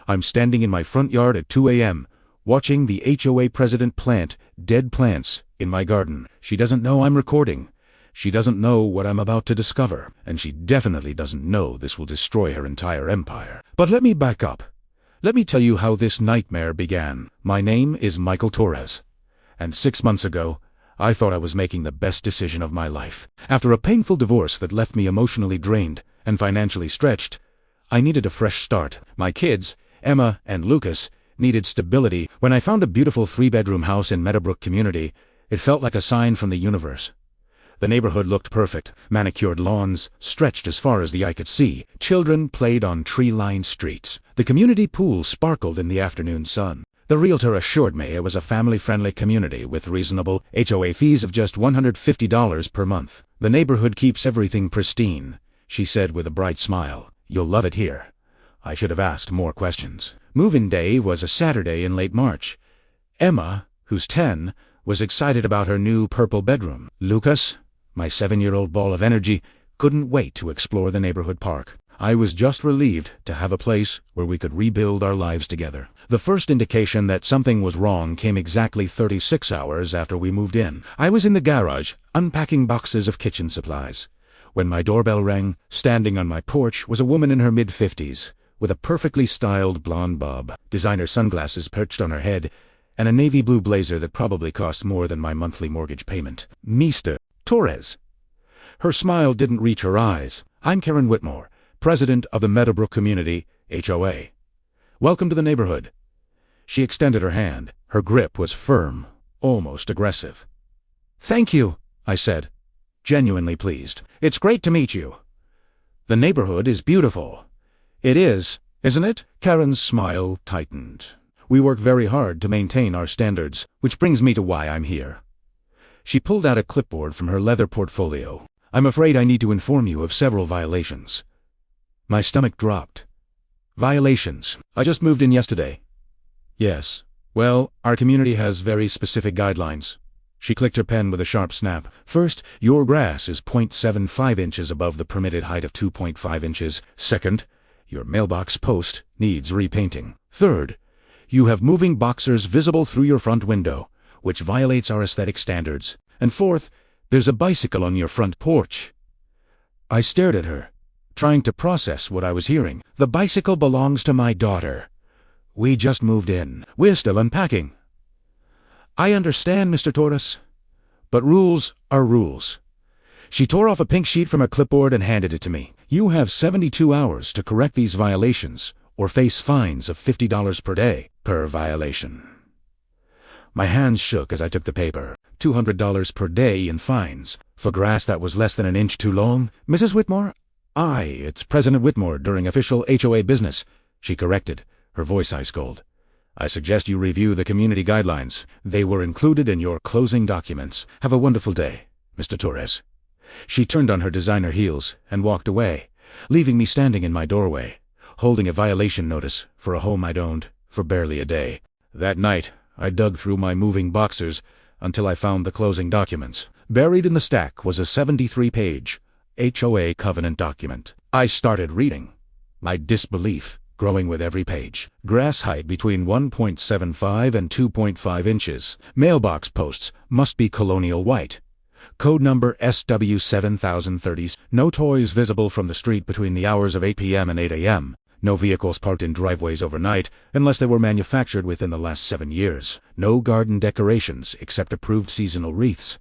I'm standing in my front yard at 2 a.m., watching the HOA President plant dead plants in my garden. She doesn't know I'm recording. She doesn't know what I'm about to discover, and she definitely doesn't know this will destroy her entire empire. But let me back up. Let me tell you how this nightmare began. My name is Michael Torres, and 6 months ago, I thought I was making the best decision of my life. After a painful divorce that left me emotionally drained and financially stretched, I needed a fresh start. My kids, Emma and Lucas, needed stability. When I found a beautiful 3-bedroom house in Meadowbrook community, it felt like a sign from the universe. The neighborhood looked perfect. Manicured lawns stretched as far as the eye could see. Children played on tree-lined streets. The community pool sparkled in the afternoon sun. The realtor assured me it was a family-friendly community with reasonable HOA fees of just $150 per month. The neighborhood keeps everything pristine, she said with a bright smile. You'll love it here. I should have asked more questions. Move-in day was a Saturday in late March. Emma, who's 10, was excited about her new purple bedroom. Lucas, my 7-year-old ball of energy, couldn't wait to explore the neighborhood park. I was just relieved to have a place where we could rebuild our lives together. The first indication that something was wrong came exactly 36 hours after we moved in. I was in the garage, unpacking boxes of kitchen supplies. When my doorbell rang, standing on my porch was a woman in her mid-50s, with a perfectly styled blonde bob, designer sunglasses perched on her head, and a navy blue blazer that probably cost more than my monthly mortgage payment. Mr. Torres. Her smile didn't reach her eyes. I'm Karen Whitmore, president of the Metobrook community, HOA. Welcome to the neighborhood. She extended her hand. Her grip was firm, almost aggressive. Thank you, I said, genuinely pleased. It's great to meet you. The neighborhood is beautiful. It is, isn't it? Karen's smile tightened. We work very hard to maintain our standards, which brings me to why I'm here. She pulled out a clipboard from her leather portfolio. I'm afraid I need to inform you of several violations. My stomach dropped. Violations. I just moved in yesterday. Yes. Well, our community has very specific guidelines. She clicked her pen with a sharp snap. First, your grass is 0.75 inches above the permitted height of 2.5 inches. Second, your mailbox post needs repainting. Third, you have moving boxers visible through your front window, which violates our aesthetic standards. And fourth, there's a bicycle on your front porch. I stared at her, trying to process what I was hearing. The bicycle belongs to my daughter. We just moved in. We're still unpacking. I understand, Mr. Torres, but rules are rules. She tore off a pink sheet from her clipboard and handed it to me. You have 72 hours to correct these violations, or face fines of $50 per day per violation. My hands shook as I took the paper. $200 per day in fines for grass that was less than an inch too long. Mrs. Whitmore? It's President Whitmore during official HOA business, she corrected, her voice ice cold. I suggest you review the community guidelines. They were included in your closing documents. Have a wonderful day, Mr. Torres. She turned on her designer heels and walked away, leaving me standing in my doorway, holding a violation notice for a home I'd owned for barely a day. That night, I dug through my moving boxers until I found the closing documents. Buried in the stack was a 73-page HOA covenant document. I started reading, my disbelief growing with every page. Grass height between 1.75 and 2.5 inches. Mailbox posts must be colonial white. Code number SW7030. No toys visible from the street between the hours of 8 p.m. and 8 a.m. No vehicles parked in driveways overnight unless they were manufactured within the last 7 years. No garden decorations except approved seasonal wreaths.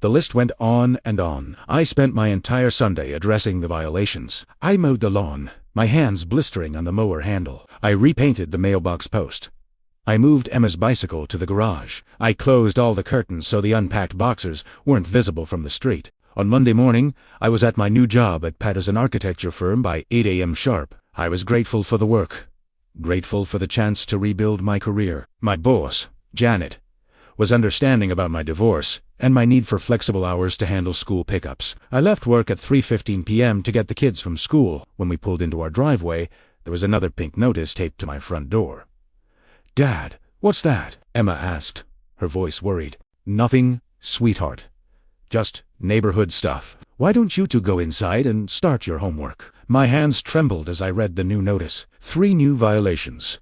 The list went on and on. I spent my entire Sunday addressing the violations. I mowed the lawn, my hands blistering on the mower handle. I repainted the mailbox post. I moved Emma's bicycle to the garage. I closed all the curtains so the unpacked boxers weren't visible from the street. On Monday morning, I was at my new job at Patterson Architecture firm by 8 a.m. sharp. I was grateful for the work, grateful for the chance to rebuild my career. My boss, Janet, was understanding about my divorce and my need for flexible hours to handle school pickups. I left work at 3:15 p.m. to get the kids from school. When we pulled into our driveway, there was another pink notice taped to my front door. Dad, what's that? Emma asked, her voice worried. Nothing, sweetheart. Just neighborhood stuff. Why don't you two go inside and start your homework? My hands trembled as I read the new notice. 3 new violations.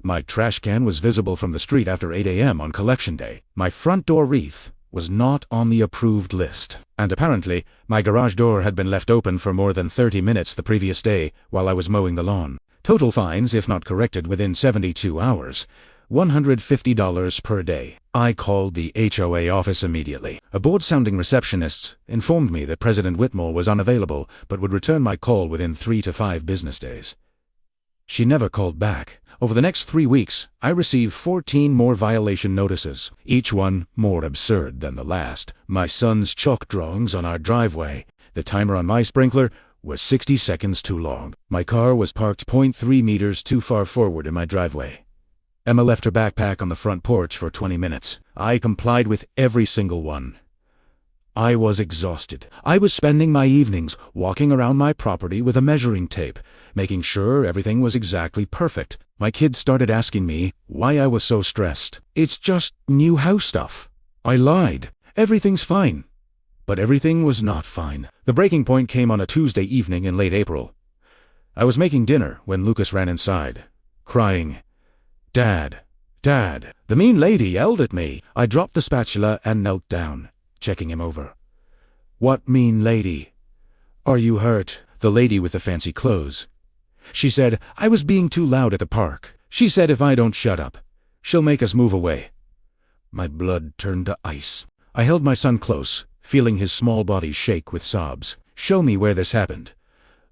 My trash can was visible from the street after 8 a.m. on collection day. My front door wreath was not on the approved list. And apparently, my garage door had been left open for more than 30 minutes the previous day while I was mowing the lawn. Total fines, if not corrected within 72 hours, $150 per day. I called the HOA office immediately. A bored-sounding receptionist informed me that President Whitmore was unavailable but would return my call within 3 to 5 business days. She never called back. Over the next 3 weeks, I received 14 more violation notices, each one more absurd than the last. My son's chalk drawings on our driveway. The timer on my sprinkler was 60 seconds too long. My car was parked 0.3 meters too far forward in my driveway. Emma left her backpack on the front porch for 20 minutes. I complied with every single one. I was exhausted. I was spending my evenings walking around my property with a measuring tape, making sure everything was exactly perfect. My kids started asking me why I was so stressed. It's just new house stuff. I lied. Everything's fine. But everything was not fine. The breaking point came on a Tuesday evening in late April. I was making dinner when Lucas ran inside, crying, "Dad, Dad." The mean lady yelled at me. I dropped the spatula and knelt down, checking him over. "What mean lady? Are you hurt?" The lady with the fancy clothes. She said I was being too loud at the park. She said if I don't shut up, she'll make us move away. My blood turned to ice. I held my son close, feeling his small body shake with sobs. "Show me where this happened."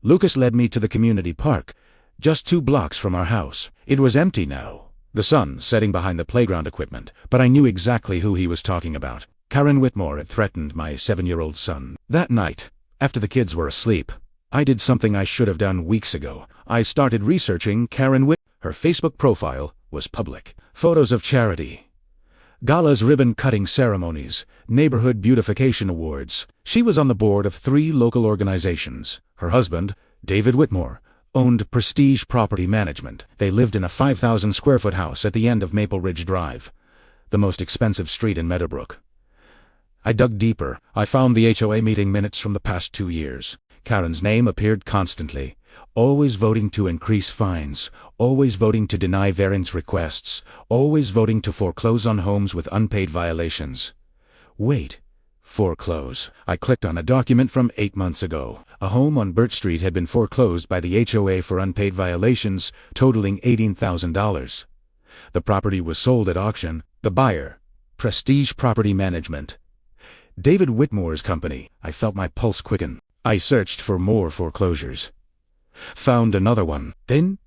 Lucas led me to the community park, just 2 blocks from our house. It was empty now, the sun setting behind the playground equipment, but I knew exactly who he was talking about. Karen Whitmore had threatened my 7-year-old son. That night, after the kids were asleep, I did something I should have done weeks ago. I started researching Karen Whitmore. Her Facebook profile was public. Photos of charity, galas, ribbon-cutting ceremonies, neighborhood beautification awards. She was on the board of 3 local organizations. Her husband, David Whitmore, owned Prestige Property Management. They lived in a 5,000-square-foot house at the end of Maple Ridge Drive, the most expensive street in Meadowbrook. I dug deeper. I found the HOA meeting minutes from the past 2 years. Karen's name appeared constantly, always voting to increase fines, always voting to deny variance requests, always voting to foreclose on homes with unpaid violations. Wait, foreclose. I clicked on a document from 8 months ago. A home on Birch Street had been foreclosed by the HOA for unpaid violations, totaling $18,000. The property was sold at auction. The buyer, Prestige Property Management, David Whitmore's company. I felt my pulse quicken. I searched for more foreclosures. Found another one. Then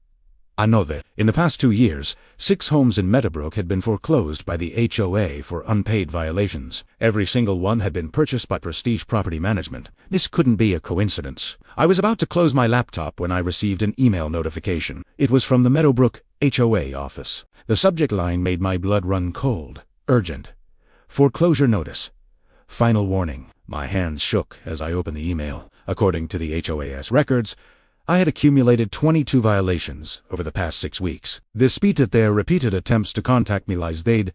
another. In the past 2 years, 6 homes in Metobrook had been foreclosed by the HOA for unpaid violations. Every single one had been purchased by Prestige Property Management. This couldn't be a coincidence. I was about to close my laptop when I received an email notification. It was from the Meadowbrook HOA office. The subject line made my blood run cold. Urgent. Foreclosure notice. Final warning. My hands shook as I opened the email. According to the HOA's records, I had accumulated 22 violations over the past 6 weeks. Despite their repeated attempts to contact me, they'd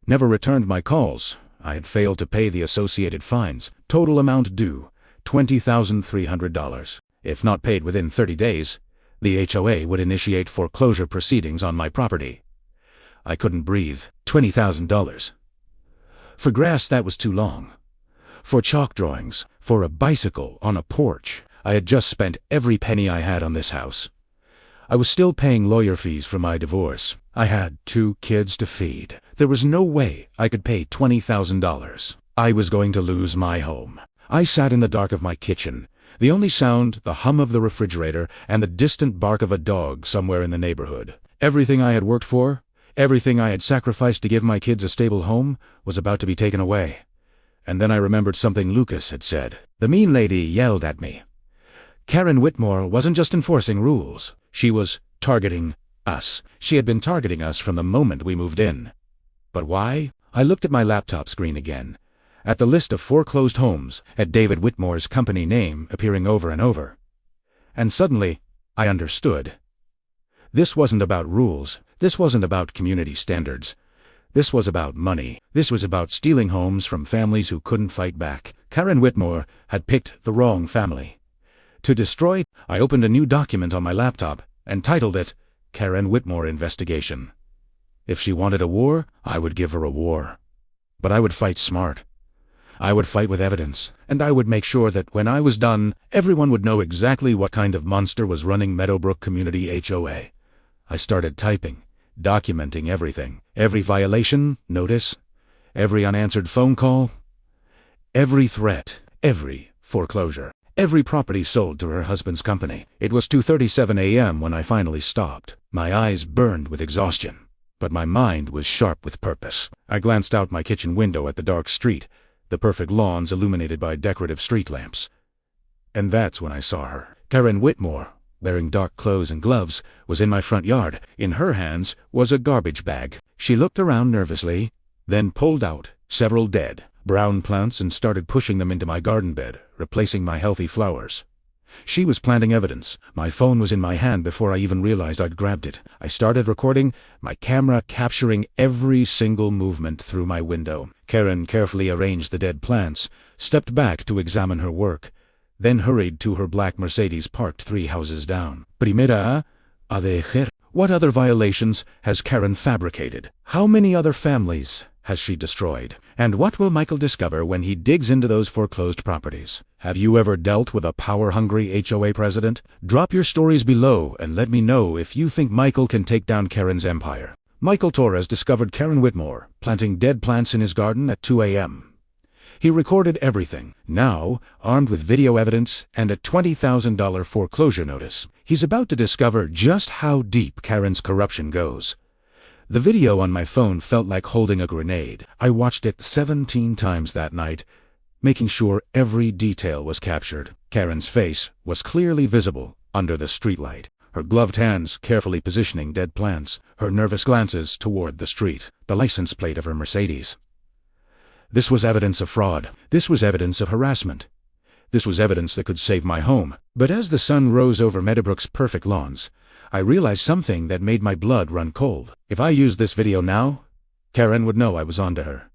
never returned my calls. I had failed to pay the associated fines. Total amount due, $20,300. If not paid within 30 days, the HOA would initiate foreclosure proceedings on my property. I couldn't breathe. $20,000. For grass, that was too long. For chalk drawings, for a bicycle on a porch. I had just spent every penny I had on this house. I was still paying lawyer fees for my divorce. I had 2 kids to feed. There was no way I could pay $20,000. I was going to lose my home. I sat in the dark of my kitchen. The only sound, the hum of the refrigerator, and the distant bark of a dog somewhere in the neighborhood. Everything I had worked for, everything I had sacrificed to give my kids a stable home, was about to be taken away. And then I remembered something Lucas had said. The mean lady yelled at me. Karen Whitmore wasn't just enforcing rules. She was targeting us. She had been targeting us from the moment we moved in. But why? I looked at my laptop screen again, at the list of foreclosed homes, at David Whitmore's company name appearing over and over. And suddenly, I understood. This wasn't about rules. This wasn't about community standards. This was about money. This was about stealing homes from families who couldn't fight back. Karen Whitmore had picked the wrong family. To destroy, I opened a new document on my laptop and titled it, Karen Whitmore Investigation. If she wanted a war, I would give her a war. But I would fight smart. I would fight with evidence, and I would make sure that when I was done, everyone would know exactly what kind of monster was running Meadowbrook Community HOA. I started typing, documenting everything. Every violation, notice, every unanswered phone call, every threat, every foreclosure, every property sold to her husband's company. It was 2:37 a.m. when I finally stopped. My eyes burned with exhaustion, but my mind was sharp with purpose. I glanced out my kitchen window at the dark street, the perfect lawns illuminated by decorative street lamps. And that's when I saw her. Karen Whitmore, wearing dark clothes and gloves, was in my front yard. In her hands was a garbage bag. She looked around nervously, then pulled out several dead, brown plants and started pushing them into my garden bed, replacing my healthy flowers. She was planting evidence. My phone was in my hand before I even realized I'd grabbed it. I started recording, my camera capturing every single movement through my window. Karen carefully arranged the dead plants, stepped back to examine her work, then hurried to her black Mercedes parked 3 houses down. Primera a dejar. What other violations has Karen fabricated? How many other families has she destroyed? And what will Michael discover when he digs into those foreclosed properties? Have you ever dealt with a power-hungry HOA president? Drop your stories below and let me know if you think Michael can take down Karen's empire. Michael Torres discovered Karen Whitmore planting dead plants in his garden at 2 a.m. He recorded everything. Now, armed with video evidence and a $20,000 foreclosure notice, he's about to discover just how deep Karen's corruption goes. The video on my phone felt like holding a grenade. I watched it 17 times that night, making sure every detail was captured. Karen's face was clearly visible under the streetlight, her gloved hands carefully positioning dead plants, her nervous glances toward the street, the license plate of her Mercedes. This was evidence of fraud. This was evidence of harassment. This was evidence that could save my home. But as the sun rose over Meadowbrook's perfect lawns, I realized something that made my blood run cold. If I used this video now, Karen would know I was onto her.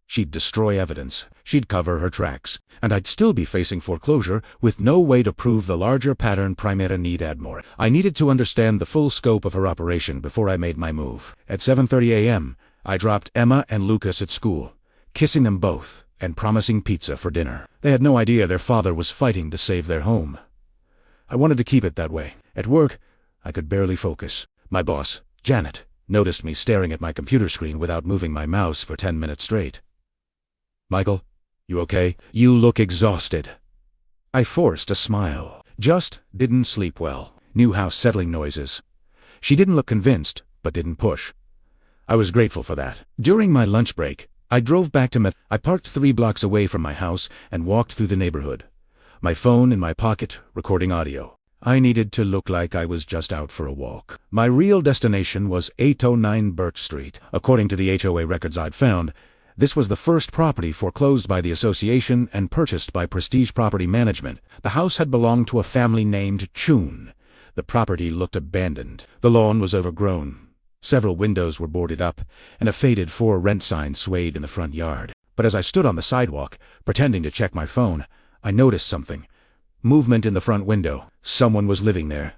She'd destroy evidence, she'd cover her tracks, and I'd still be facing foreclosure with no way to prove the larger pattern Primera needed more. I needed to understand the full scope of her operation before I made my move. At 7:30 a.m., I dropped Emma and Lucas at school, kissing them both and promising pizza for dinner. They had no idea their father was fighting to save their home. I wanted to keep it that way. At work, I could barely focus. My boss, Janet, noticed me staring at my computer screen without moving my mouse for 10 minutes straight. "Michael, you okay? You look exhausted." I forced a smile. Just didn't sleep well. New house settling noises. She didn't look convinced, but didn't push. I was grateful for that. During my lunch break, I drove back to I parked 3 blocks away from my house and walked through the neighborhood, my phone in my pocket, recording audio. I needed to look like I was just out for a walk. My real destination was 809 Birch Street. According to the HOA records I'd found, this was the first property foreclosed by the association and purchased by Prestige Property Management. The house had belonged to a family named Chun. The property looked abandoned. The lawn was overgrown. Several windows were boarded up, and a faded for rent sign swayed in the front yard. But as I stood on the sidewalk, pretending to check my phone, I noticed something. Movement in the front window. Someone was living there.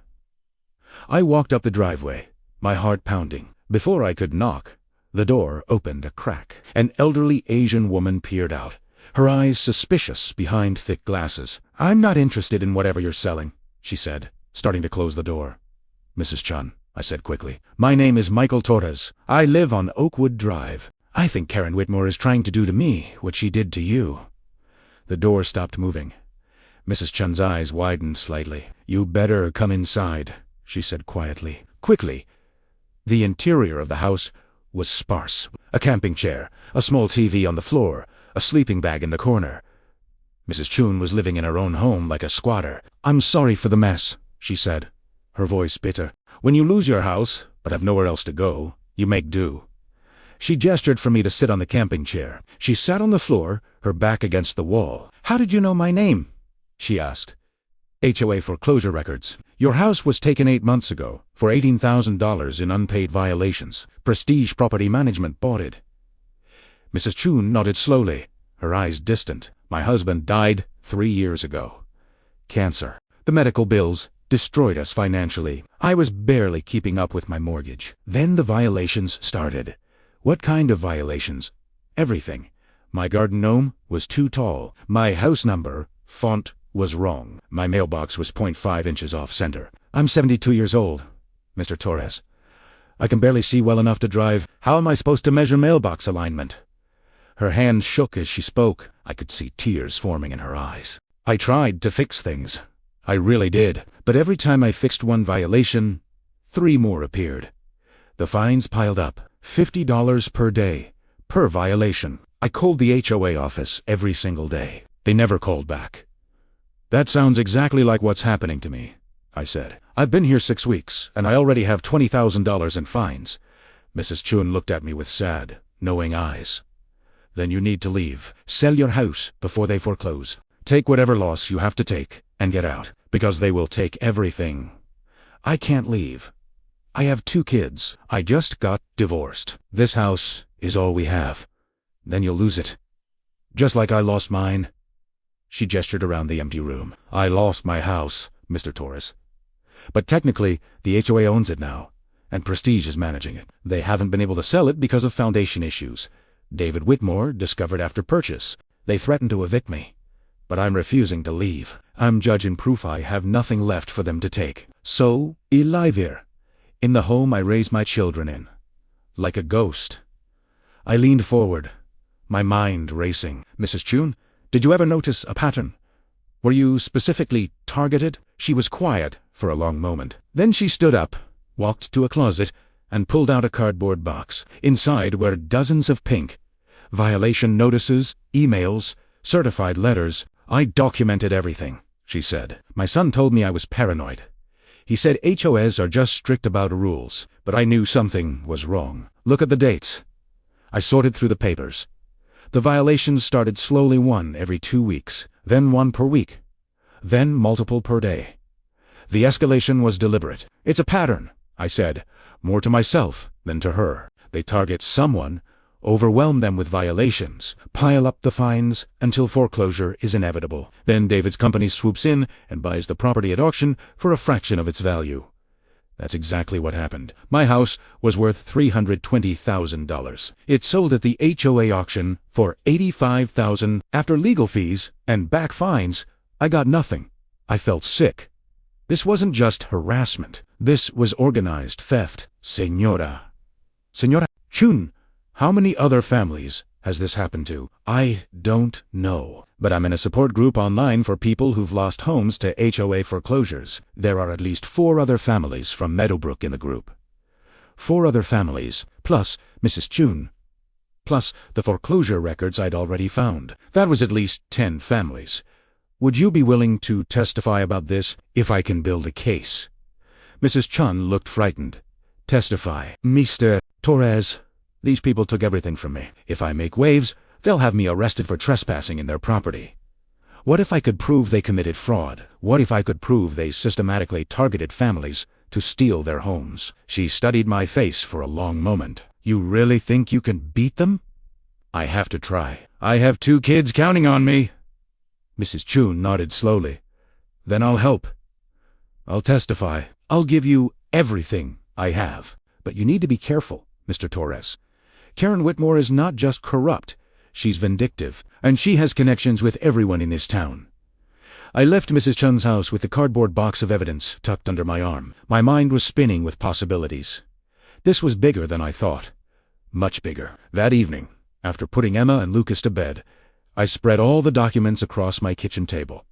I walked up the driveway, my heart pounding. Before I could knock, the door opened a crack. An elderly Asian woman peered out, her eyes suspicious behind thick glasses. "I'm not interested in whatever you're selling," she said, starting to close the door. "Mrs. Chun," I said quickly, "my name is Michael Torres. I live on Oakwood Drive. I think Karen Whitmore is trying to do to me what she did to you." The door stopped moving. Mrs. Chun's eyes widened slightly. "You better come inside," she said quietly. Quickly, the interior of the house was sparse. A camping chair, a small TV on the floor, a sleeping bag in the corner. Mrs. Chun was living in her own home like a squatter. "I'm sorry for the mess," she said, her voice bitter. "When you lose your house, but have nowhere else to go, you make do." She gestured for me to sit on the camping chair. She sat on the floor, her back against the wall. "How did you know my name?" she asked. "HOA foreclosure records. Your house was taken 8 months ago for $18,000 in unpaid violations. Prestige Property Management bought it." Mrs. Chun nodded slowly, her eyes distant. "My husband died 3 years ago. Cancer. The medical bills destroyed us financially. I was barely keeping up with my mortgage. Then the violations started. What kind of violations? Everything. My garden gnome was too tall. My house number, font, was wrong. My mailbox was 0.5 inches off center. I'm 72 years old, Mr. Torres. I can barely see well enough to drive. How am I supposed to measure mailbox alignment? Her hand shook as she spoke. I could see tears forming in her eyes. I tried to fix things. I really did. But every time I fixed one violation, 3 more appeared. The fines piled up. $50 per day, per violation. I called the HOA office every single day. They never called back. That sounds exactly like what's happening to me, I said. I've been here 6 weeks, and I already have $20,000 in fines. Mrs. Chun looked at me with sad, knowing eyes. Then you need to leave. Sell your house before they foreclose. Take whatever loss you have to take, and get out, because they will take everything. I can't leave. I have 2 kids. I just got divorced. This house is all we have. Then you'll lose it. Just like I lost mine. She gestured around the empty room. I lost my house, Mr. Torres. But technically, the HOA owns it now, and Prestige is managing it. They haven't been able to sell it because of foundation issues. David Whitmore discovered after purchase. They threatened to evict me. But I'm refusing to leave. I'm judge and proof I have nothing left for them to take. So, I live here. In the home I raise my children in. Like a ghost. I leaned forward, my mind racing. Mrs. Chun, did you ever notice a pattern? Were you specifically targeted? She was quiet for a long moment. Then she stood up, walked to a closet, and pulled out a cardboard box. Inside were dozens of pink violation notices, emails, certified letters. I documented everything, she said. My son told me I was paranoid. He said HOAs are just strict about rules, but I knew something was wrong. Look at the dates. I sorted through the papers. The violations started slowly, 1 every 2 weeks, then 1 per week, then multiple per day. The escalation was deliberate. It's a pattern, I said, more to myself than to her. They target someone, overwhelm them with violations, pile up the fines until foreclosure is inevitable. Then David's company swoops in and buys the property at auction for a fraction of its value. That's exactly what happened. My house was worth $320,000. It sold at the HOA auction for $85,000. After legal fees and back fines, I got nothing. I felt sick. This wasn't just harassment. This was organized theft. Señora Chun, how many other families has this happened to? I don't know. But I'm in a support group online for people who've lost homes to HOA foreclosures. There are at least 4 other families from Meadowbrook in the group. 4 other families, plus Mrs. Chun, plus the foreclosure records I'd already found. That was at least 10 families. Would you be willing to testify about this if I can build a case? Mrs. Chun looked frightened. Testify. Mr. Torres, these people took everything from me. If I make waves, they'll have me arrested for trespassing in their property. What if I could prove they committed fraud? What if I could prove they systematically targeted families to steal their homes? She studied my face for a long moment. You really think you can beat them? I have to try. I have 2 kids counting on me. Mrs. Chun nodded slowly. Then I'll help. I'll testify. I'll give you everything I have. But you need to be careful, Mr. Torres. Karen Whitmore is not just corrupt. She's vindictive, and she has connections with everyone in this town. I left Mrs. Chun's house with the cardboard box of evidence tucked under my arm. My mind was spinning with possibilities. This was bigger than I thought. Much bigger. That evening, after putting Emma and Lucas to bed, I spread all the documents across my kitchen table.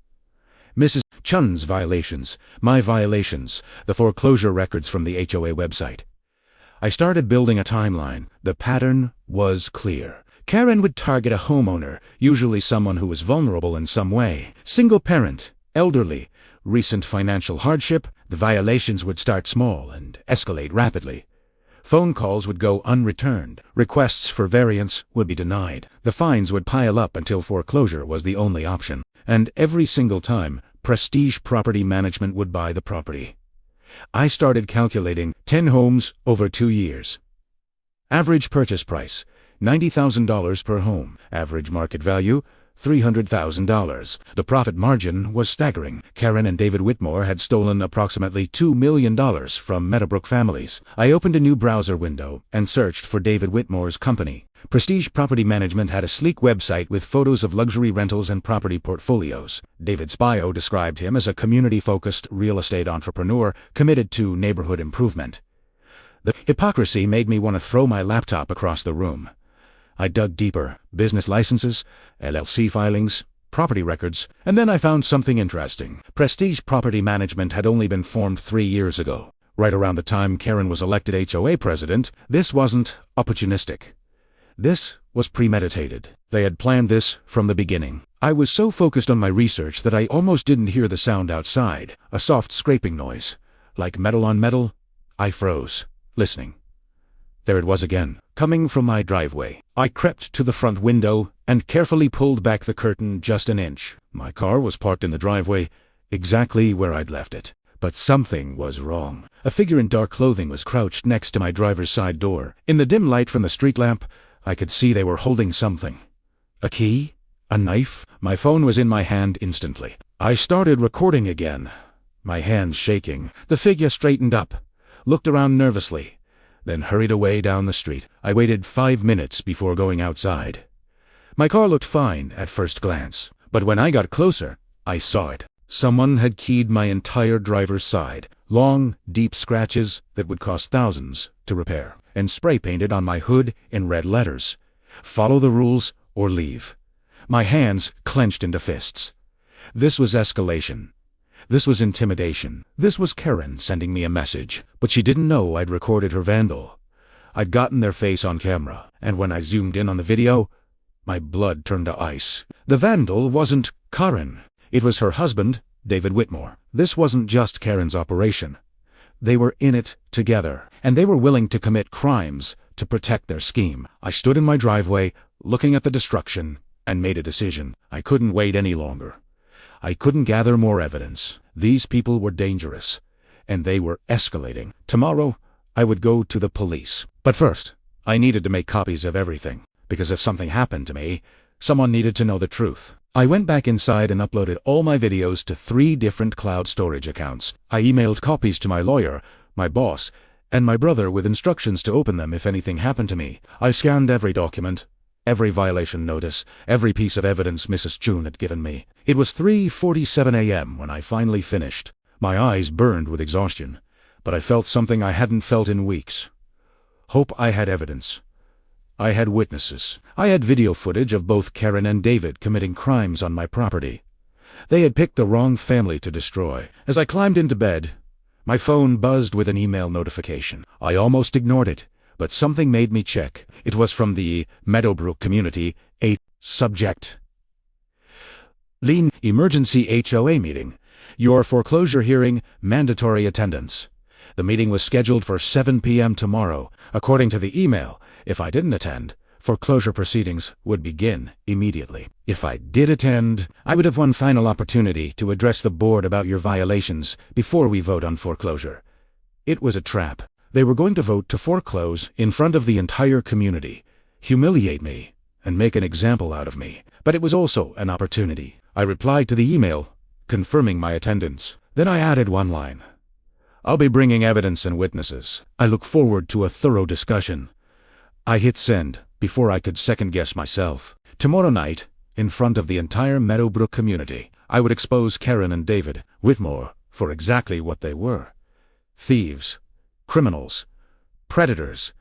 Mrs. Chun's violations, my violations, the foreclosure records from the HOA website. I started building a timeline. The pattern was clear. Karen would target a homeowner, usually someone who was vulnerable in some way. Single parent, elderly, recent financial hardship. The violations would start small and escalate rapidly. Phone calls would go unreturned. Requests for variance would be denied. The fines would pile up until foreclosure was the only option. And every single time, Prestige Property Management would buy the property. I started calculating 10 homes over 2 years. Average purchase price, $90,000 per home. Average market value, $300,000. The profit margin was staggering. Karen and David Whitmore had stolen approximately $2 million from Meadowbrook families. I opened a new browser window and searched for David Whitmore's company. Prestige Property Management had a sleek website with photos of luxury rentals and property portfolios. David's bio described him as a community-focused real estate entrepreneur committed to neighborhood improvement. The hypocrisy made me want to throw my laptop across the room. I dug deeper: business licenses, LLC filings, property records, and then I found something interesting. Prestige Property Management had only been formed 3 years ago, right around the time Karen was elected HOA president. This wasn't opportunistic. This was premeditated. They had planned this from the beginning. I was so focused on my research that I almost didn't hear the sound outside, a soft scraping noise, like metal on metal. I froze, listening. There it was again, coming from my driveway. I crept to the front window and carefully pulled back the curtain just an inch. My car was parked in the driveway, exactly where I'd left it. But something was wrong. A figure in dark clothing was crouched next to my driver's side door. In the dim light from the street lamp, I could see they were holding something. A key? A knife? My phone was in my hand instantly. I started recording again, my hands shaking. The figure straightened up, looked around nervously, then hurried away down the street. I waited 5 minutes before going outside. My car looked fine at first glance, but when I got closer, I saw it. Someone had keyed my entire driver's side, long, deep scratches that would cost thousands to repair, and spray painted on my hood in red letters: "Follow the rules or leave." My hands clenched into fists. This was escalation. This was intimidation. This was Karen sending me a message, but she didn't know I'd recorded her vandal. I'd gotten their face on camera, and when I zoomed in on the video, my blood turned to ice. The vandal wasn't Karen. It was her husband, David Whitmore. This wasn't just Karen's operation. They were in it together, and they were willing to commit crimes to protect their scheme. I stood in my driveway, looking at the destruction, and made a decision. I couldn't wait any longer. I couldn't gather more evidence. These people were dangerous, and they were escalating. Tomorrow, I would go to the police. But first, I needed to make copies of everything, because if something happened to me, someone needed to know the truth. I went back inside and uploaded all my videos to 3 different cloud storage accounts. I emailed copies to my lawyer, my boss, and my brother with instructions to open them if anything happened to me. I scanned every document, every violation notice, every piece of evidence Mrs. Chun had given me. It was 3:47 a.m. when I finally finished. My eyes burned with exhaustion, but I felt something I hadn't felt in weeks. Hope. I had evidence. I had witnesses. I had video footage of both Karen and David committing crimes on my property. They had picked the wrong family to destroy. As I climbed into bed, my phone buzzed with an email notification. I almost ignored it, but something made me check. It was from the Meadowbrook community. Subject: Lean emergency HOA meeting. Your foreclosure hearing, mandatory attendance. The meeting was scheduled for 7 p.m. tomorrow. According to the email, if I didn't attend, foreclosure proceedings would begin immediately. If I did attend, I would have one final opportunity to address the board about your violations before we vote on foreclosure. It was a trap. They were going to vote to foreclose in front of the entire community, humiliate me, and make an example out of me. But it was also an opportunity. I replied to the email, confirming my attendance. Then I added one line: "I'll be bringing evidence and witnesses. I look forward to a thorough discussion." I hit send before I could second-guess myself. Tomorrow night, in front of the entire Meadowbrook community, I would expose Karen and David Whitmore for exactly what they were: thieves, criminals, predators,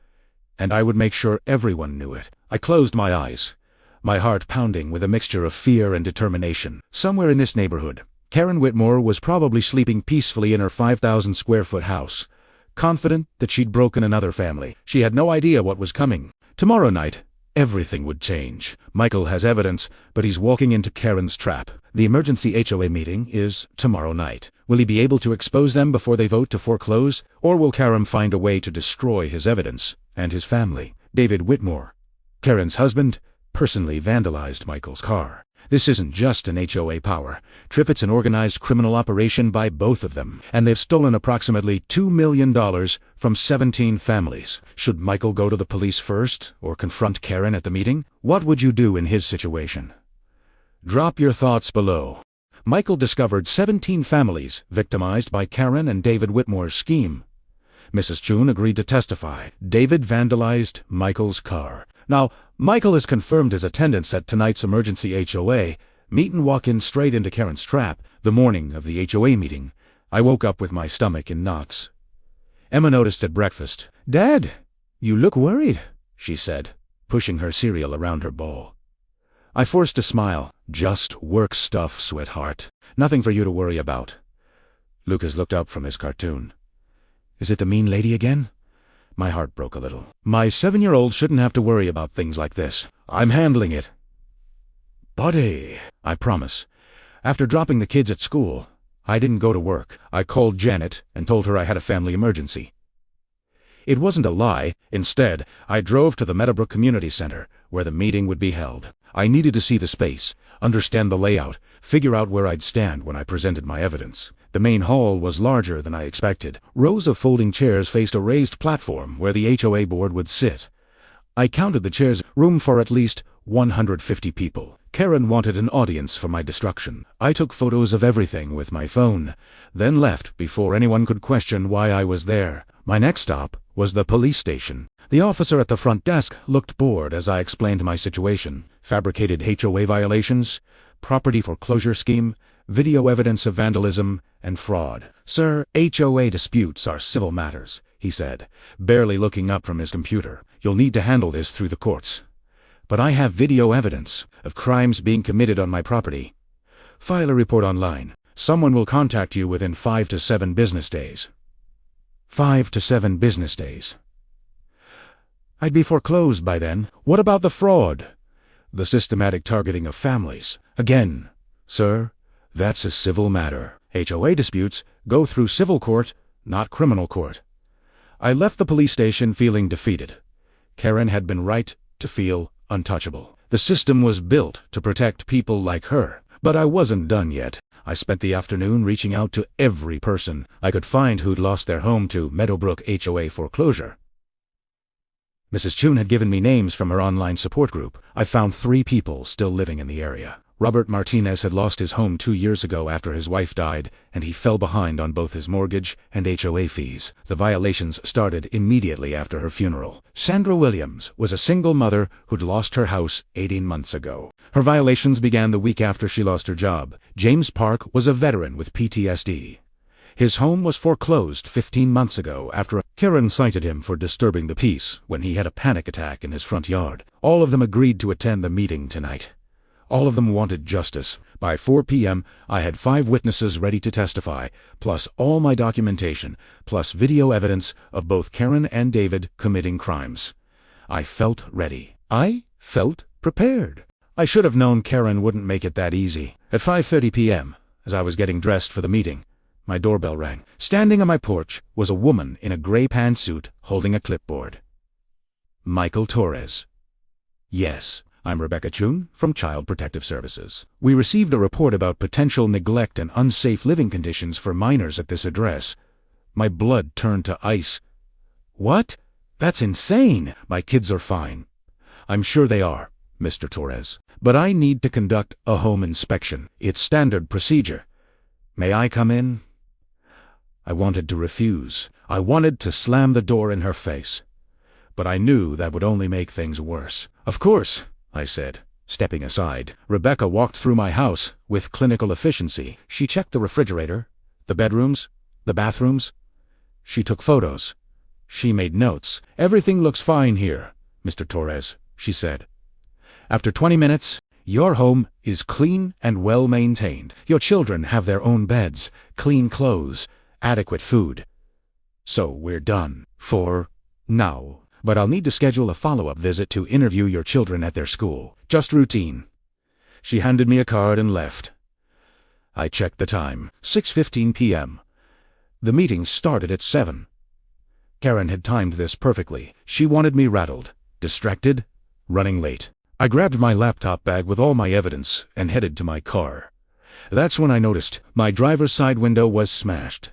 and I would make sure everyone knew it. I closed my eyes, my heart pounding with a mixture of fear and determination. Somewhere in this neighborhood, Karen Whitmore was probably sleeping peacefully in her 5,000-square-foot house, confident that she'd broken another family. She had no idea what was coming. Tomorrow night, everything would change. Michael has evidence, but he's walking into Karen's trap. The emergency HOA meeting is tomorrow night. Will he be able to expose them before they vote to foreclose, or will Karen find a way to destroy his evidence and his family? David Whitmore, Karen's husband, personally vandalized Michael's car. This isn't just an HOA power trip, it's an organized criminal operation by both of them, and they've stolen approximately $2 million from 17 families. Should Michael go to the police first, or confront Karen at the meeting? What would you do in his situation? Drop your thoughts below. Michael discovered 17 families victimized by Karen and David Whitmore's scheme. Mrs. Chun agreed to testify. David vandalized Michael's car. Now, Michael has confirmed his attendance at tonight's emergency HOA. Meet and walk in straight into Karen's trap. The morning of the HOA meeting, I woke up with my stomach in knots. Emma noticed at breakfast. "Dad, you look worried," she said, pushing her cereal around her bowl. I forced a smile. "Just work stuff, sweetheart. Nothing for you to worry about." Lucas looked up from his cartoon. "Is it the mean lady again?" My heart broke a little. My 7-year-old shouldn't have to worry about things like this. I'm handling it. Buddy, I promise. After dropping the kids at school, I didn't go to work. I called Janet and told her I had a family emergency. It wasn't a lie. Instead, I drove to the Meadowbrook Community Center, where the meeting would be held. I needed to see the space, understand the layout, figure out where I'd stand when I presented my evidence. The main hall was larger than I expected. Rows of folding chairs faced a raised platform where the HOA board would sit. I counted the chairs, room for at least 150 people. Karen wanted an audience for my destruction. I took photos of everything with my phone, then left before anyone could question why I was there. My next stop was the police station. The officer at the front desk looked bored as I explained my situation. Fabricated HOA violations, property foreclosure scheme, video evidence of vandalism, and fraud. "Sir, HOA disputes are civil matters," he said, barely looking up from his computer. "You'll need to handle this through the courts. But I have video evidence of crimes being committed on my property. File a report online. Someone will contact you within 5 to 7 business days." 5 to 7 business days. I'd be foreclosed by then. What about the fraud? The systematic targeting of families. Again, sir, that's a civil matter. HOA disputes go through civil court, not criminal court. I left the police station feeling defeated. Karen had been right to feel untouchable. The system was built to protect people like her. But I wasn't done yet. I spent the afternoon reaching out to every person I could find who'd lost their home to Meadowbrook HOA foreclosure. Mrs. Chun had given me names from her online support group. I found 3 people still living in the area. Robert Martinez had lost his home 2 years ago after his wife died, and he fell behind on both his mortgage and HOA fees. The violations started immediately after her funeral. Sandra Williams was a single mother who'd lost her house 18 months ago. Her violations began the week after she lost her job. James Park was a veteran with PTSD. His home was foreclosed 15 months ago after Karen cited him for disturbing the peace when he had a panic attack in his front yard. All of them agreed to attend the meeting tonight. All of them wanted justice. By 4 p.m., I had 5 witnesses ready to testify, plus all my documentation, plus video evidence of both Karen and David committing crimes. I felt ready. I felt prepared. I should have known Karen wouldn't make it that easy. At 5:30 p.m., as I was getting dressed for the meeting, my doorbell rang. Standing on my porch was a woman in a gray pantsuit holding a clipboard. Michael Torres. Yes. I'm Rebecca Chun from Child Protective Services. We received a report about potential neglect and unsafe living conditions for minors at this address. My blood turned to ice. What? That's insane. My kids are fine. I'm sure they are, Mr. Torres. But I need to conduct a home inspection. It's standard procedure. May I come in? I wanted to refuse. I wanted to slam the door in her face. But I knew that would only make things worse. Of course, I said, stepping aside. Rebecca walked through my house with clinical efficiency. She checked the refrigerator, the bedrooms, the bathrooms. She took photos. She made notes. Everything looks fine here, Mr. Torres, she said. After 20 minutes, your home is clean and well maintained. Your children have their own beds, clean clothes, adequate food. So we're done. For now. But I'll need to schedule a follow-up visit to interview your children at their school. Just routine. She handed me a card and left. I checked the time. 6:15 p.m. The meeting started at 7. Karen had timed this perfectly. She wanted me rattled, distracted, running late. I grabbed my laptop bag with all my evidence and headed to my car. That's when I noticed my driver's side window was smashed.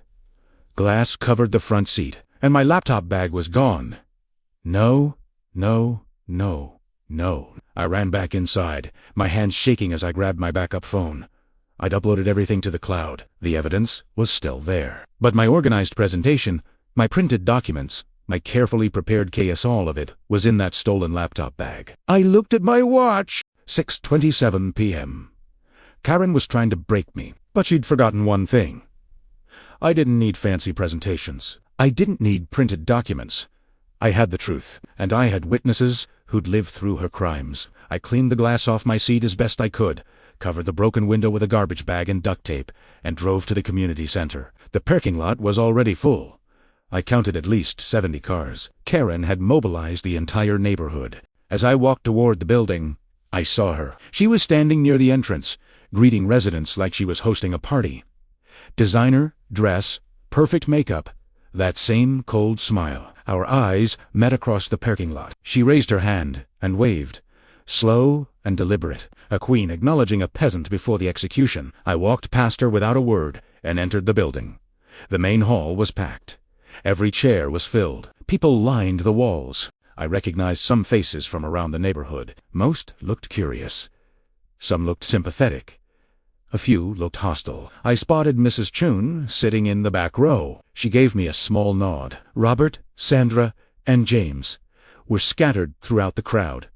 Glass covered the front seat, and my laptop bag was gone. No, no, no, no. I ran back inside, my hands shaking as I grabbed my backup phone. I'd uploaded everything to the cloud. The evidence was still there. But my organized presentation, my printed documents, my carefully prepared case, all of it was in that stolen laptop bag. I looked at my watch. 6:27 p.m. Karen was trying to break me, but she'd forgotten one thing. I didn't need fancy presentations. I didn't need printed documents. I had the truth, and I had witnesses who'd lived through her crimes. I cleaned the glass off my seat as best I could, covered the broken window with a garbage bag and duct tape, and drove to the community center. The parking lot was already full. I counted at least 70 cars. Karen had mobilized the entire neighborhood. As I walked toward the building, I saw her. She was standing near the entrance, greeting residents like she was hosting a party. Designer, dress, perfect makeup, that same cold smile. Our eyes met across the parking lot. She raised her hand and waved, slow and deliberate, a queen acknowledging a peasant before the execution. I walked past her without a word and entered the building. The main hall was packed. Every chair was filled. People lined the walls. I recognized some faces from around the neighborhood. Most looked curious. Some looked sympathetic. A few looked hostile. I spotted Mrs. Chun sitting in the back row. She gave me a small nod. Robert, Sandra, and James were scattered throughout the crowd.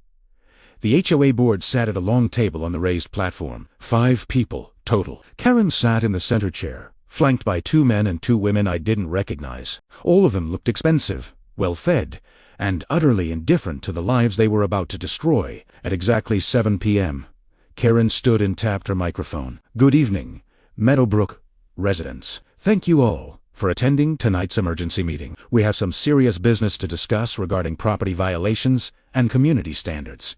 The HOA board sat at a long table on the raised platform. 5 people total. Karen sat in the center chair, flanked by 2 men and 2 women I didn't recognize. All of them looked expensive, well-fed, and utterly indifferent to the lives they were about to destroy. At exactly 7 p.m., Karen stood and tapped her microphone. Good evening, Meadowbrook residents. Thank you all for attending tonight's emergency meeting. We have some serious business to discuss regarding property violations and community standards.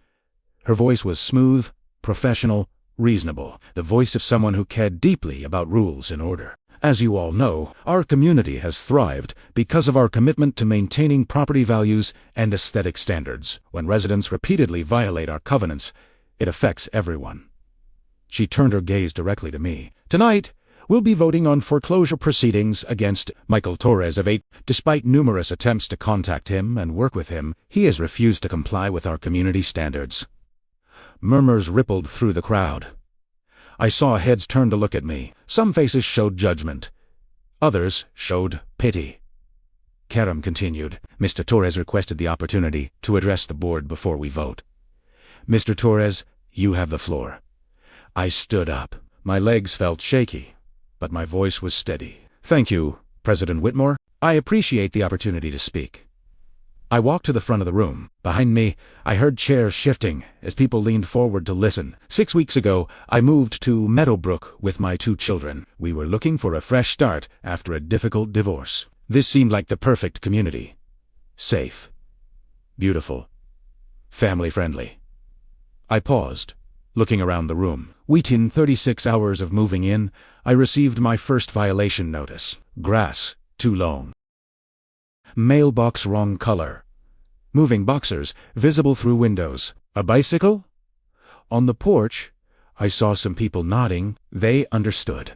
Her voice was smooth, professional, reasonable, the voice of someone who cared deeply about rules and order. As you all know, our community has thrived because of our commitment to maintaining property values and aesthetic standards. When residents repeatedly violate our covenants, it affects everyone. She turned her gaze directly to me. Tonight, we'll be voting on foreclosure proceedings against Michael Torres of 8. Despite numerous attempts to contact him and work with him, he has refused to comply with our community standards. Murmurs rippled through the crowd. I saw heads turn to look at me. Some faces showed judgment. Others showed pity. Karen continued. Mr. Torres requested the opportunity to address the board before we vote. Mr. Torres, you have the floor. I stood up. My legs felt shaky, but my voice was steady. Thank you, President Whitmore. I appreciate the opportunity to speak. I walked to the front of the room. Behind me, I heard chairs shifting as people leaned forward to listen. 6 weeks ago, I moved to Meadowbrook with my 2 children. We were looking for a fresh start after a difficult divorce. This seemed like the perfect community. Safe. Beautiful. Family-friendly. I paused, looking around the room. Within 36 hours of moving in, I received my first violation notice. Grass, too long. Mailbox wrong color. Moving boxers, visible through windows. A bicycle? On the porch, I saw some people nodding. They understood.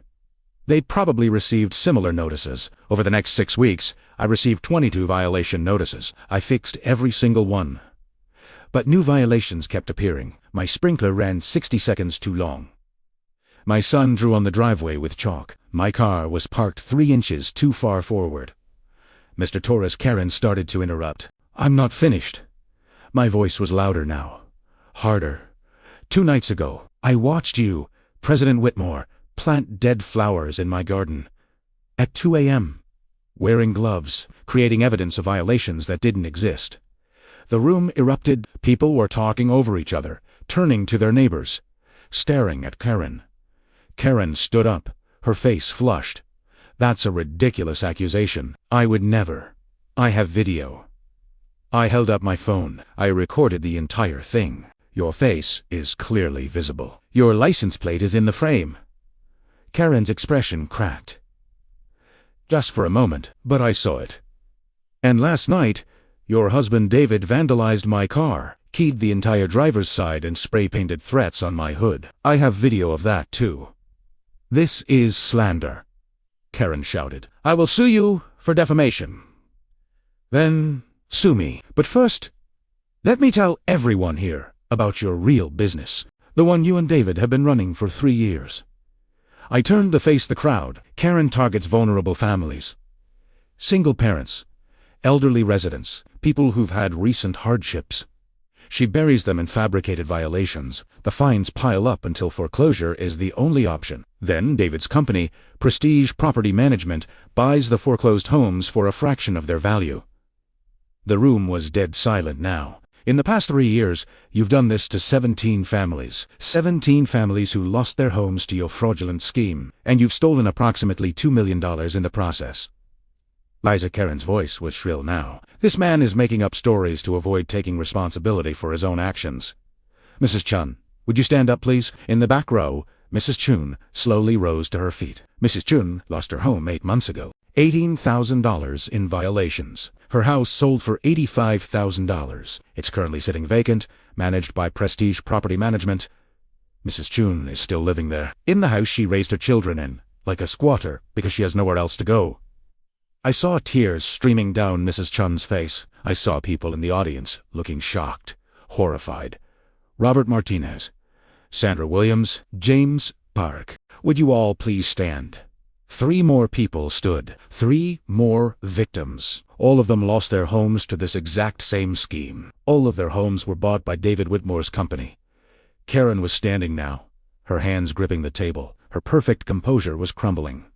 They probably received similar notices. Over the next 6 weeks, I received 22 violation notices. I fixed every single one. But new violations kept appearing. My sprinkler ran 60 seconds too long. My son drew on the driveway with chalk. My car was parked 3 inches too far forward. Mr. Torres. Karen started to interrupt. I'm not finished. My voice was louder now. Harder. 2 nights ago, I watched you, President Whitmore, plant dead flowers in my garden. At 2 a.m. Wearing gloves, creating evidence of violations that didn't exist. The room erupted. People were talking over each other, turning to their neighbors, staring at Karen. Karen stood up, her face flushed. That's a ridiculous accusation. I would never. I have video. I held up my phone. I recorded the entire thing. Your face is clearly visible. Your license plate is in the frame. Karen's expression cracked. Just for a moment, but I saw it. And last night, your husband David vandalized my car, keyed the entire driver's side and spray-painted threats on my hood. I have video of that too. This is slander, Karen shouted. I will sue you for defamation. Then sue me. But first, let me tell everyone here About your real business. The one you and David have been running for 3 years. I turned to face the crowd. Karen targets vulnerable families. Single parents. Elderly residents. People who've had recent hardships. She buries them in fabricated violations. The fines pile up until foreclosure is the only option. Then David's company, Prestige Property Management, buys the foreclosed homes for a fraction of their value. The room was dead silent now. In the past 3 years, you've done this to 17 families. 17 families who lost their homes to your fraudulent scheme. And you've stolen approximately $2 million in the process. Liza Karen's voice was shrill now. This man is making up stories to avoid taking responsibility for his own actions. Mrs. Chun, would you stand up, please? In the back row, Mrs. Chun slowly rose to her feet. Mrs. Chun lost her home 8 months ago. $18,000 in violations. Her house sold for $85,000. It's currently sitting vacant, managed by Prestige Property Management. Mrs. Chun is still living there. In the house she raised her children in, like a squatter, because she has nowhere else to go. I saw tears streaming down Mrs. Chun's face. I saw people in the audience looking shocked, horrified. Robert Martinez, Sandra Williams, James Park. Would you all please stand? 3 more people stood. 3 more victims. All of them lost their homes to this exact same scheme. All of their homes were bought by David Whitmore's company. Karen was standing now, her hands gripping the table. Her perfect composure was crumbling.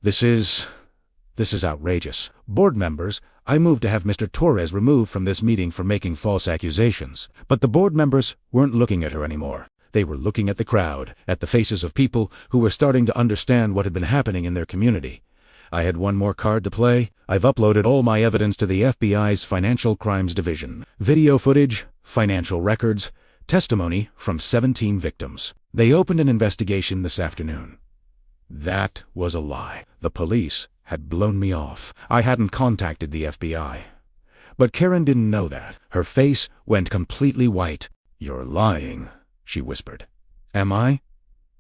This is outrageous. Board members, I moved to have Mr. Torres removed from this meeting for making false accusations. But the board members weren't looking at her anymore. They were looking at the crowd, at the faces of people who were starting to understand what had been happening in their community. I had one more card to play. I've uploaded all my evidence to the FBI's Financial Crimes Division. Video footage, financial records, testimony from 17 victims. They opened an investigation this afternoon. That was a lie. The police had blown me off. I hadn't contacted the FBI. But Karen didn't know that. Her face went completely white. "You're lying," she whispered. "Am I?"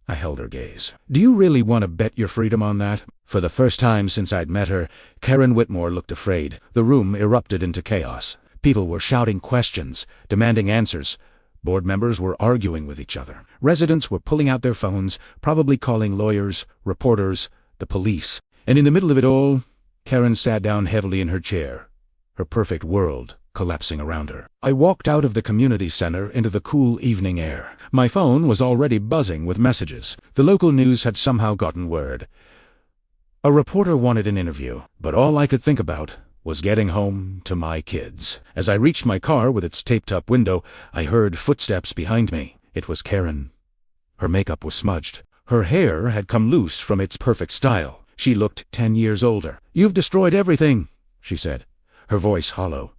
I held her gaze. "Do you really want to bet your freedom on that?" For the first time since I'd met her, Karen Whitmore looked afraid. The room erupted into chaos. People were shouting questions, demanding answers. Board members were arguing with each other. Residents were pulling out their phones, probably calling lawyers, reporters, the police. And in the middle of it all, Karen sat down heavily in her chair, her perfect world collapsing around her. I walked out of the community center into the cool evening air. My phone was already buzzing with messages. The local news had somehow gotten word. A reporter wanted an interview, but all I could think about was getting home to my kids. As I reached my car with its taped-up window, I heard footsteps behind me. It was Karen. Her makeup was smudged. Her hair had come loose from its perfect style. She looked 10 years older. "You've destroyed everything," she said, her voice hollow.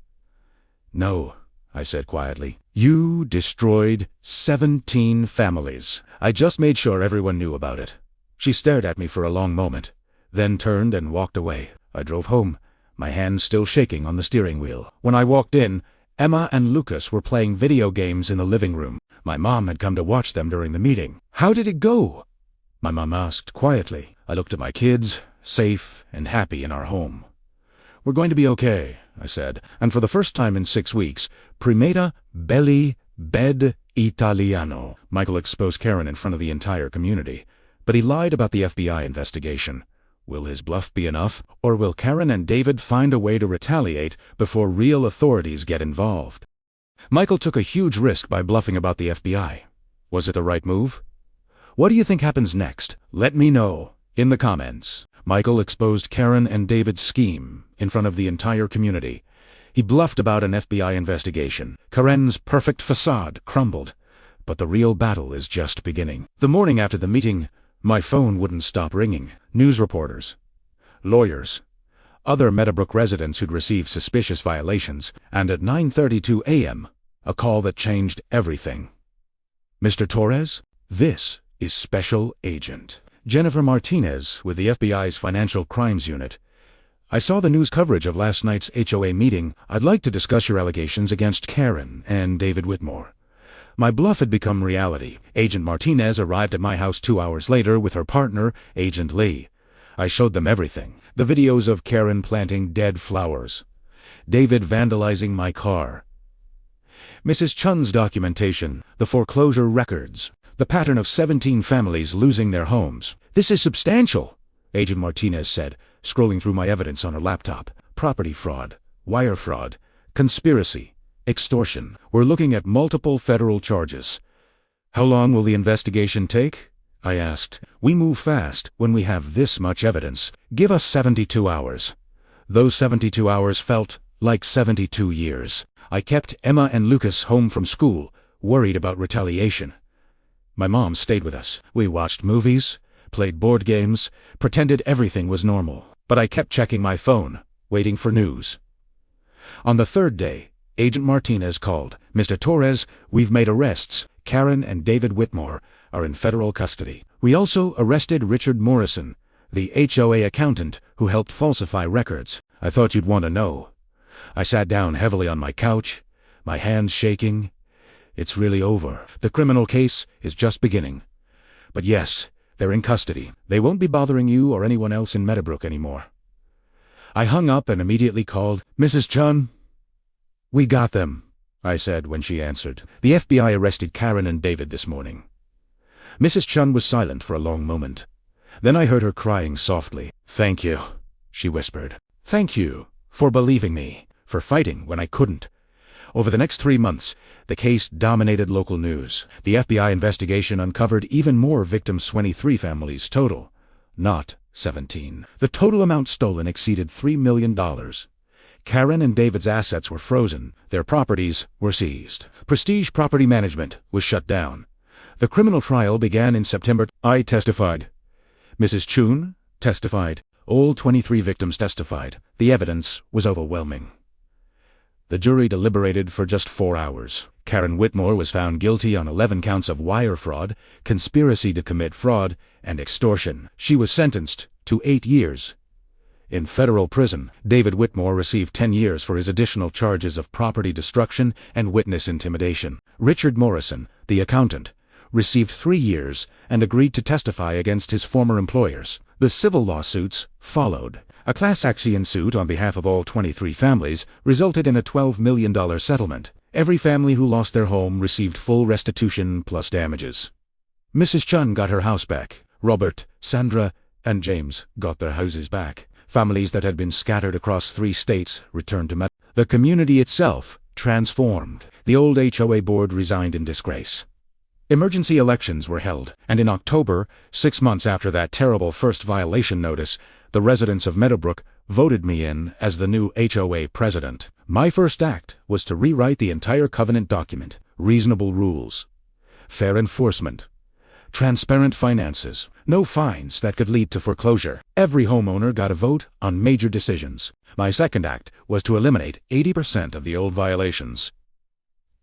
"No," I said quietly. "You destroyed 17 families. I just made sure everyone knew about it." She stared at me for a long moment, then turned and walked away. I drove home, my hand still shaking on the steering wheel. When I walked in, Emma and Lucas were playing video games in the living room. My mom had come to watch them during the meeting. "How did it go?" my mom asked quietly. I looked at my kids, safe and happy in our home. "We're going to be okay," I said, and for the first time in 6 weeks, Primera Belli Bed Italiano. Michael exposed Karen in front of the entire community. But he lied about the FBI investigation. Will his bluff be enough, or will Karen and David find a way to retaliate before real authorities get involved? Michael took a huge risk by bluffing about the FBI. Was it the right move? What do you think happens next? Let me know in the comments. Michael exposed Karen and David's scheme in front of the entire community. He bluffed about an FBI investigation. Karen's perfect facade crumbled. But the real battle is just beginning. The morning after the meeting, my phone wouldn't stop ringing. News reporters, lawyers, other Metobrook residents who'd received suspicious violations, and at 9:32 a.m., a call that changed everything. "Mr. Torres, this is Special Agent Jennifer Martinez with the FBI's Financial Crimes Unit. I saw the news coverage of last night's HOA meeting. I'd like to discuss your allegations against Karen and David Whitmore." My bluff had become reality. Agent Martinez arrived at my house 2 hours later with her partner, Agent Lee. I showed them everything. The videos of Karen planting dead flowers. David vandalizing my car. Mrs. Chun's documentation, the foreclosure records, the pattern of 17 families losing their homes. This is substantial, Agent Martinez said, scrolling through my evidence on her laptop. Property fraud, wire fraud, conspiracy, extortion. We're looking at multiple federal charges. How long will the investigation take? I asked. We move fast when we have this much evidence. Give us 72 hours. Those 72 hours felt like 72 years. I kept Emma and Lucas home from school, worried about retaliation. My mom stayed with us. We watched movies, played board games, pretended everything was normal. But I kept checking my phone, waiting for news. On the third day, Agent Martinez called. Mr. Torres, we've made arrests. Karen and David Whitmore are in federal custody. We also arrested Richard Morrison, the HOA accountant who helped falsify records. I thought you'd want to know. I sat down heavily on my couch, my hands shaking. It's really over. The criminal case is just beginning. But yes, they're in custody. They won't be bothering you or anyone else in Metobrook anymore. I hung up and immediately called, Mrs. Chun. We got them, I said when she answered. The FBI arrested Karen and David this morning. Mrs. Chun was silent for a long moment. Then I heard her crying softly. Thank you, she whispered. Thank you for believing me, for fighting when I couldn't. Over the next 3 months, the case dominated local news. The FBI investigation uncovered even more victims, 23 families total, not 17. The total amount stolen exceeded $3 million. Karen and David's assets were frozen. Their properties were seized. Prestige Property Management was shut down. The criminal trial began in September. I testified. Mrs. Chun testified. All 23 victims testified. The evidence was overwhelming. The jury deliberated for just 4 hours. Karen Whitmore was found guilty on 11 counts of wire fraud, conspiracy to commit fraud, and extortion. She was sentenced to 8 years in federal prison. David Whitmore received 10 years for his additional charges of property destruction and witness intimidation. Richard Morrison, the accountant, received 3 years and agreed to testify against his former employers. The civil lawsuits followed. A class action suit on behalf of all 23 families resulted in a $12 million settlement. Every family who lost their home received full restitution plus damages. Mrs. Chun got her house back. Robert, Sandra, and James got their houses back. Families that had been scattered across 3 states returned to Metobrook. The community itself transformed. The old HOA board resigned in disgrace. Emergency elections were held, and in October, 6 months after that terrible first violation notice, the residents of Meadowbrook voted me in as the new HOA president. My first act was to rewrite the entire covenant document. Reasonable rules, fair enforcement, transparent finances, no fines that could lead to foreclosure. Every homeowner got a vote on major decisions. My second act was to eliminate 80% of the old violations.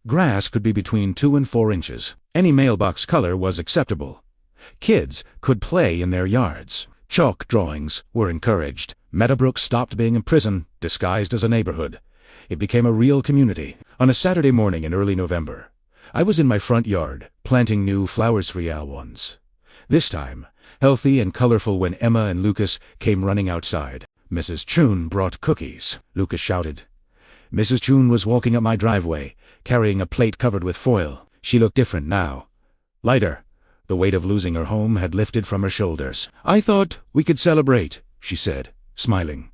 Grass could be between 2 and 4 inches. Any mailbox color was acceptable. Kids could play in their yards. Chalk drawings were encouraged. Metobrook stopped being a prison disguised as a neighborhood. It became a real community. On a Saturday morning in early November, I was in my front yard, planting new flowers for ones. This time, healthy and colorful, when Emma and Lucas came running outside. Mrs. Chun brought cookies, Lucas shouted. Mrs. Chun was walking up my driveway, carrying a plate covered with foil. She looked different now. Lighter. The weight of losing her home had lifted from her shoulders. I thought we could celebrate, she said, smiling.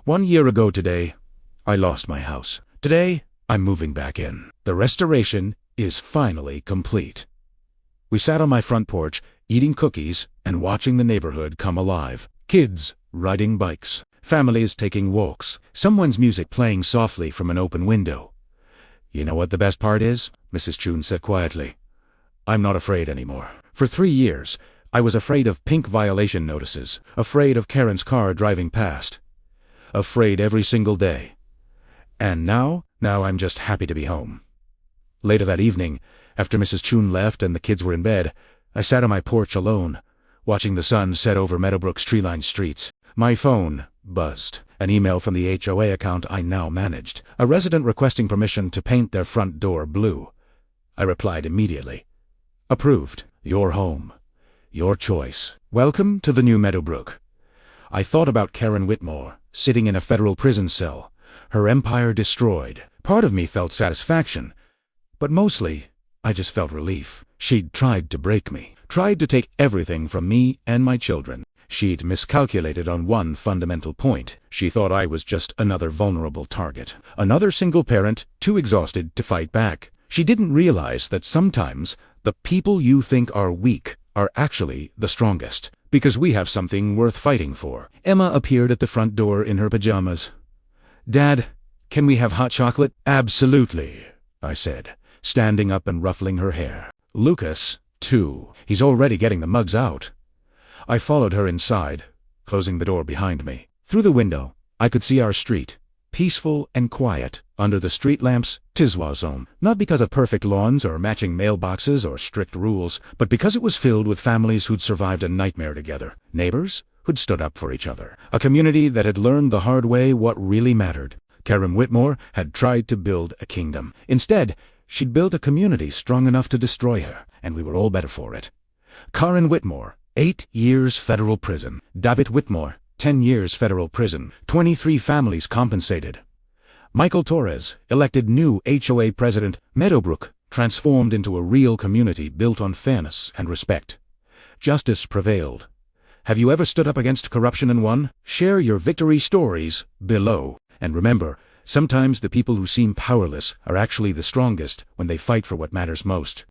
1 year ago today, I lost my house. Today, I'm moving back in. The restoration is finally complete. We sat on my front porch, eating cookies and watching the neighborhood come alive. Kids riding bikes, families taking walks, someone's music playing softly from an open window. You know what the best part is? Mrs. Chun said quietly. I'm not afraid anymore. For 3 years, I was afraid of pink violation notices, afraid of Karen's car driving past, afraid every single day. And now I'm just happy to be home. Later that evening, after Mrs. Chun left and the kids were in bed, I sat on my porch alone, watching the sun set over Meadowbrook's tree-lined streets. My phone buzzed. An email from the HOA account I now managed. A resident requesting permission to paint their front door blue. I replied immediately. Approved. Your home. Your choice. Welcome to the new Meadowbrook. I thought about Karen Whitmore, sitting in a federal prison cell, her empire destroyed. Part of me felt satisfaction, But mostly, I just felt relief. She'd tried to break me, tried to take everything from me and my children. She'd miscalculated on one fundamental point. She thought I was just another vulnerable target, another single parent too exhausted to fight back. She didn't realize that sometimes the people you think are weak are actually the strongest, because we have something worth fighting for. Emma appeared at the front door in her pajamas. "Dad, can we have hot chocolate?" "Absolutely," I said, standing up and ruffling her hair. "Lucas, too. He's already getting the mugs out." I followed her inside, closing the door behind me. Through the window, I could see our street, peaceful and quiet, under the street lamps, Tiswa zone. Not because of perfect lawns or matching mailboxes or strict rules, but because it was filled with families who'd survived a nightmare together, neighbors who'd stood up for each other, a community that had learned the hard way what really mattered. Karen Whitmore had tried to build a kingdom. Instead, she'd built a community strong enough to destroy her, and we were all better for it. Karen Whitmore, 8 years federal prison. David Whitmore, 10 years federal prison. 23 families compensated. Michael Torres, elected new HOA President. Meadowbrook, transformed into a real community built on fairness and respect. Justice prevailed. Have you ever stood up against corruption and won? Share your victory stories below. And remember, sometimes the people who seem powerless are actually the strongest when they fight for what matters most.